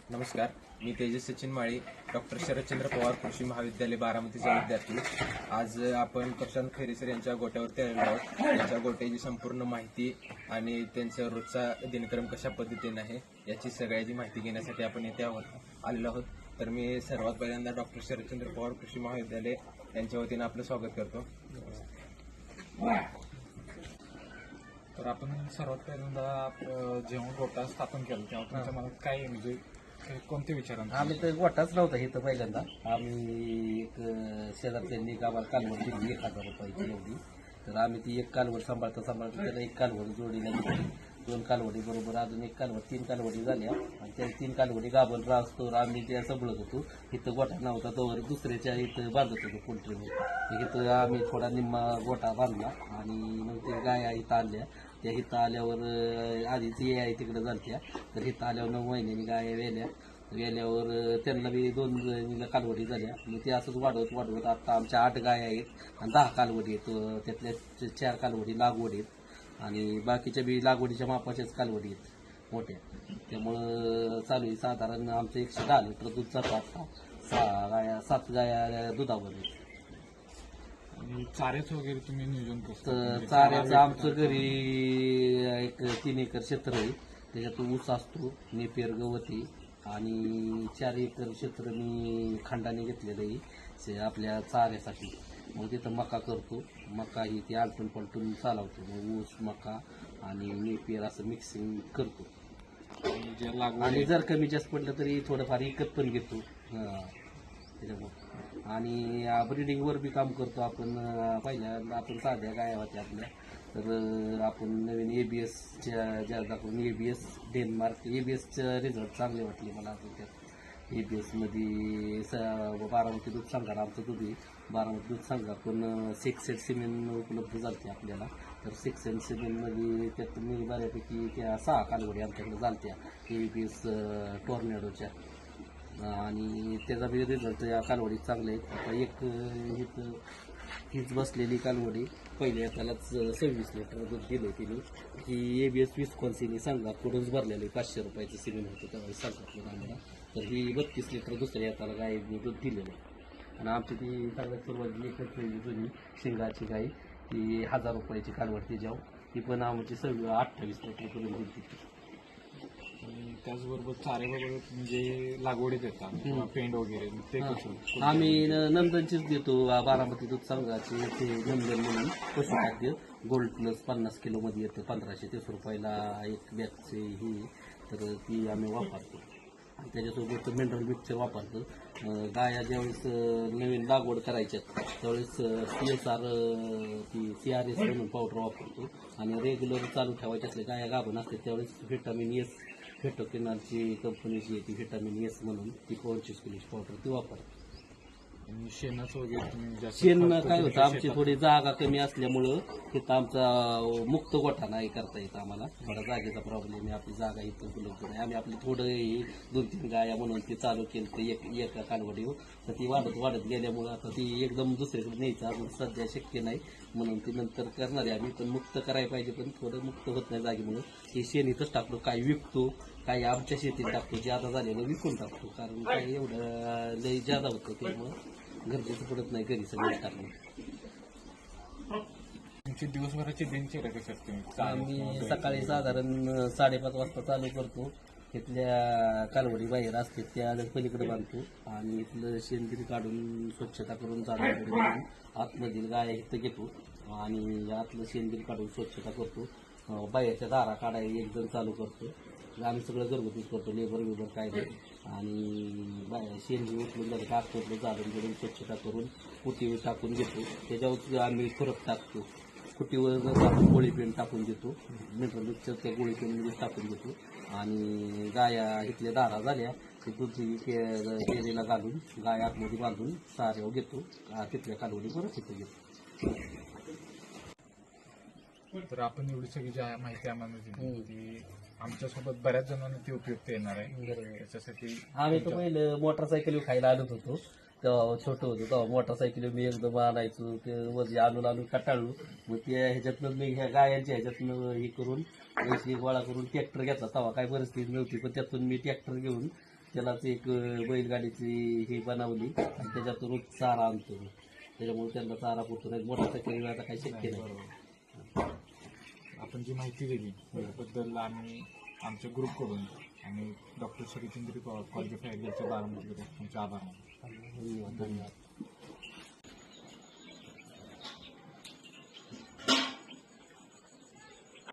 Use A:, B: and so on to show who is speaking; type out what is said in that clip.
A: नमस्कार, मी तेजस सचिन माळी, डॉक्टर शरदचंद्र पवार कृषी महाविद्यालय बारामतीचा विद्यार्थी. आज आपण प्रशांत खैरेसर यांच्या गोट्यावरती आलेलो आहोत. त्यांच्या गोट्याची संपूर्ण माहिती आणि त्यांचा रोजचा दिनक्रम कशा पद्धतीने आहे याची सगळ्याची माहिती घेण्यासाठी आपण इथे आलेलो आहोत. तर मी सर्वात पहिल्यांदा डॉक्टर शरदचंद्र पवार कृषी महाविद्यालय यांच्या वतीनं आपलं स्वागत करतो.
B: तर आपण सर्वात पहिल्यांदा जेव्हा गोटा स्थापन केला तेव्हा तुमच्या मनात काय म्हणजे कोणते विचार
C: आम्ही तर गोटाच नव्हता इथं पहिल्यांदा. आम्ही एक शेजारच्यांनी एक आम्हाला कालवड दिली 1000 रुपयाची एवढी. तर आम्ही ती एक कालवड सांभाळता त्याला एक कालवड जोडीला घेतली. 2 कालवडी बरोबर अजून एक कालवड, 3 कालवडी झाल्या. आणि त्या 3 कालवडी गाभण राहतो आम्ही त्या सबळत होतो. इथं गोठा नव्हता तोवर दुसऱ्याच्या इथं बांधत होतो पोल्ट्रीमध्ये. इथं आम्ही थोडा निम्मा गोठा बांधला आणि मग ते गाया इथं आणल्या. त्या इथं आल्यावर आधीच ये आहे तिकडे झालत्या. तर इथं आल्यावर 9 महिन्यांनी गाया वेल्यावर त्यांना बी 2 कालवडी झाल्या. मग ते असंच वाढवत आता आमच्या 8 गाया आहेत आणि 10 कालवडी आहेत. त्यातल्या 4 कालवडी लागवड आहेत आणि बाकीच्या बी लागवडीच्या मापाच्याच कालवडी आहेत मोठ्या. त्यामुळं चालू आहे. साधारण आमचं 110 लिटर दूध जातं. आता 7 गाया दुधावर आहेत.
B: आणि चाऱ्याचं वगैरे तुम्ही नियोजन कसं
C: तर चाऱ्याचं आमचं घरी एक 3 एकर क्षेत्र आहे. त्याच्यात ऊस असतो, नेपियर गवती आणि 4 एकर क्षेत्र मी खंडाने घेतलेलं आहे आपल्या चाऱ्यासाठी. मग तिथं मका करतो. मका ही ती आलटून पलटून चालवतो. मग ऊस, मका आणि नेपियर असं मिक्सिंग करतो.
B: जे लागवड
C: आणि जर कमी जास्त पडलं तरी थोडंफार विकत पण घेतो त्याच्यामुळं. आणि ब्रिडिंगवर बी काम करतो आपण. पहिल्यांदा आपण साध्या गाया होत्या आपल्या. तर आपण नवीन ABSच्या ज्या दाखवून ABS डेन्मार्क ABSचे रिझल्ट चांगले वाटले मला. अजून त्यात ABSमध्ये बारामती दूध संघाला आमचं दूध आहे. बारामती दूध संघातून 6 सिमेंट उपलब्ध झालते आपल्याला. तर 6 सिमेंटमध्ये त्यात मी बऱ्यापैकी त्या 6 कालवडी आमच्याकडे झालत्या ABS टॉर्नेडोच्या. आणि त्याचा बी रिझल्ट या कालवडीत चांगले आहेत. आता एक इथं हीच बसलेली कालवडी पहिल्या त्यालाच 26 लिटर दूध दिलं तिने. ही ABS विस्कॉन्सिनी संघाकडूनच भरलेलं आहे. 500 रुपयाचं सिमेंट होतं त्यावेळेस संघाकडून आम्हाला. तर ही 32 लिटर दुसऱ्या हाताला गायीने दूध दिलेलं आहे. आणि आमची ती सगळ्यात सुरुवातीची एकच पहिली जुनी शिंगाची गाई ती 1000 रुपयाची कालवड त्याच्यावर. ती पण आमची 28 लिटरपर्यंत दूध देते.
B: आणि त्याचबरोबर चाऱ्याबरोबर म्हणजे लागवडीत येतात किंवा पेंड वगैरे ते कसं
C: आम्ही नंदनचीच देतो. बारामती दूध संघाचे ते नंदन म्हणून पशुखाद्य गोल्ड प्लस 50 किलोमध्ये येतं. 1530 रुपयाला एक बॅगचे ही. तर ती आम्ही वापरतो. आणि त्याच्यासोबत मिनरल मिक्सचर वापरतो. गाया ज्यावेळेस नवीन लागवड करायच्या त्यावेळेस CSR ती CRS म्हणून पावडर वापरतो. आणि रेग्युलर चालू ठेवायचे असले गाया गाभण असते त्यावेळेस व्हिटॅमिन S फेटोकेनालची कंपनीची आहे ती व्हिटॅमिन S म्हणून ती 25 किलोची पावडर ती वापरतो.
B: आणि शेणाचं वगैरे तुम्ही जास्त
C: शेण
B: खत
C: काय होतं
B: तुमच्या
C: आमची
B: शेतात
C: थोडी जागा कमी असल्यामुळं तिथं आमचा मुक्त गोठा नाही करता येत आम्हाला. थोडा जागेचा प्रॉब्लेम आहे. आपली जागा इथं उपलब्ध नाही. आम्ही आपली थोडं 2-3 गाया म्हणून ती चालू केलं तर एका कालवडीवर. तर ती वाढत गेल्यामुळं आता ती एकदम दुसरीकडे न्यायचं अजून सध्या शक्य नाही. म्हणून ती नंतर करणार आहे आम्ही. पण मुक्त करायला पाहिजे पण थोडं मुक्त होत नाही जागेमुळं. ही शेण इथंच टाकतो. काही विकतो, काही आमच्या शेतीत टाकतो. ज्यादा झालेलं विकून टाकतो. कारण काही एवढं लई ज्यादा होतं त्यामुळं गरजेचं पडत नाही घरी सगळं टाकणं.
B: तुमची दिवसभराची दिनचर्या कशी असते?
C: आम्ही सकाळी साधारण 5:30 वाजता चालू करतो. तिथल्या कालवडी बाहेर असते त्या पलीकडे बांधतो आणि इथलं शेणगिरी काढून स्वच्छता करून जाडवडी बांधून आतमधील गाय इथं घेतो आणि आतलं शेणगिरी काढून स्वच्छता करतो. बाहेरच्या दारा काढायला 1 जण चालू करतो. आम्ही सगळं घरगुतीच करतो. लेबर काय नाही. आणि शेणगी उचलून झालं का आतमधलं जाळून घेऊन स्वच्छता करून कुटीवर टाकून घेतो. त्याच्यावर आम्ही फरक टाकतो. कुटीवर टाकून गोळी पेंट टाकून देतो. नंतर मिक्सर त्या गोळी पेंटमध्ये टाकून देतो. आणि गाया इथल्या दारा झाल्या ते दूध डेअरीला घालून गाय आतमध्ये बांधून साऱ्यावर घेतो. तिथल्या कालवडी परत इथे घेतो.
B: तर आपण एवढी सगळी जी माहिती आम्हाला दिली ती आमच्यासोबत बऱ्याच जणांना ती उपयुक्त येणार आहे. त्याच्यासाठी
C: आम्ही तर पहिलं मोटरसायकल खायला आणत होतो तेव्हा छोटं होतं तेव्हा मोटरसायकल मी एकदम आणायचो. ते वरती आणून कटाळू. मग ते ह्याच्यातनं मी ह्या गायांच्या ह्याच्यातनं हे करून पैसे गोळा करून ट्रॅक्टर घेतला. तेव्हा काय परिस्थिती नव्हती पण त्यातून मी ट्रॅक्टर घेऊन त्यालाच एक बैलगाडीची ही बनवली आणि त्याच्यातूनच चारा आणतो मी. त्याच्यामुळे त्यांना चारा पुरतो नाही, मोठा टक्के आता काही शक्य नाही.
B: बरोबर. आपण जी माहिती दिली त्याबद्दल आम्ही आमच्या ग्रुपकडून आणि doctor Sharadchandra Pawar college of agriculture बारामतीकडून तुमचे आभार मानतो.
C: धन्यवाद.